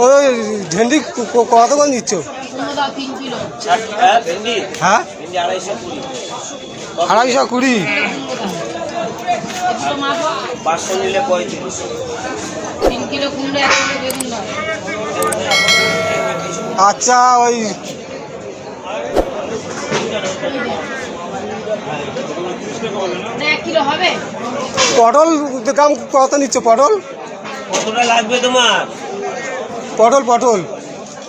ওই ভেন্ডি কত করে নিচ্ছ? হ্যাঁ 250 500 নিলে 35। 3 কিলো কুমড়ো 1 কিলো বেগুন দাও। আচ্ছা ওই না 1 কিলো হবে। পটল দাম কত নিচ্ছ? পটল কতটা লাগবে তোমার? পটল পটল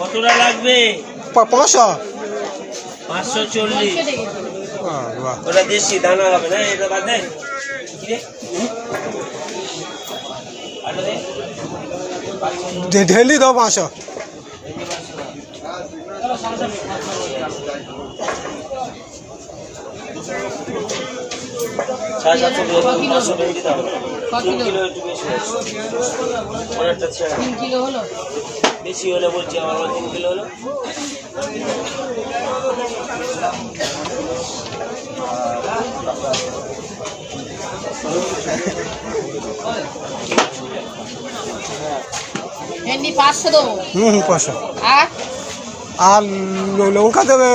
কতটা লাগবে? 500। 540। বাহ, ওটা দেশি দানা হবে না, এটা বাদ দেন ঢেলি দাও 500। বেশি হলে বলছি আমার 3 কিলো হলো। ভেন্ডি 500 দেবো। 500। আর আর লঙ্কা দেবে?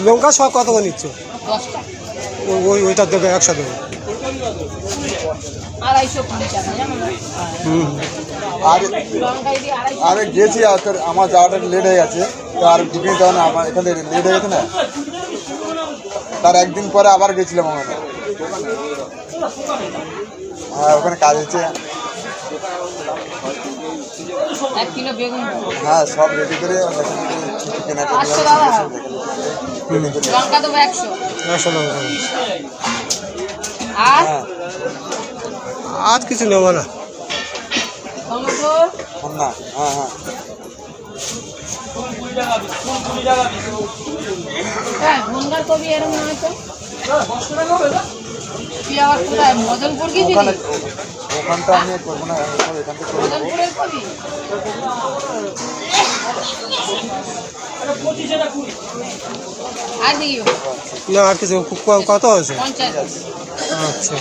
লঙ্কা সব কত করে নিচ্ছ? 10 টাকা। ওইটা দেবে 100 দেবে। 250 টাকা জানো না? লঙ্কা যদি 250। আরে গেছি আর আমার যাওয়াটা লেট হয়ে গেছে, তো আর ঢুকে যাও না, আমার এখানে লেট হয়ে গেছে না, তার একদিন পরে আবার গেছিলাম ওখানে। হ্যাঁ ওখানে কাজ হচ্ছে। 1 কিলো বেগুন দাও। হ্যাঁ সব রেডি করে কেনাকাটা 500 দাদা। লঙ্কা দেবো 100। 100 লঙ্কা। আর হ্যাঁ আজ কিছু নেবো না। টমেটো না, হ্যাঁ হ্যাঁ হ্যাঁ বন্ধার কবি এরকম নয় তো। তুই আবার কোথায় মদনপুর গেছিলি? ওখানটা আমি করবো না, এখান থেকে করে দেবো। মদনপুরের কবি আর দিও না আর কিছু কত আছে? 50। আচ্ছা।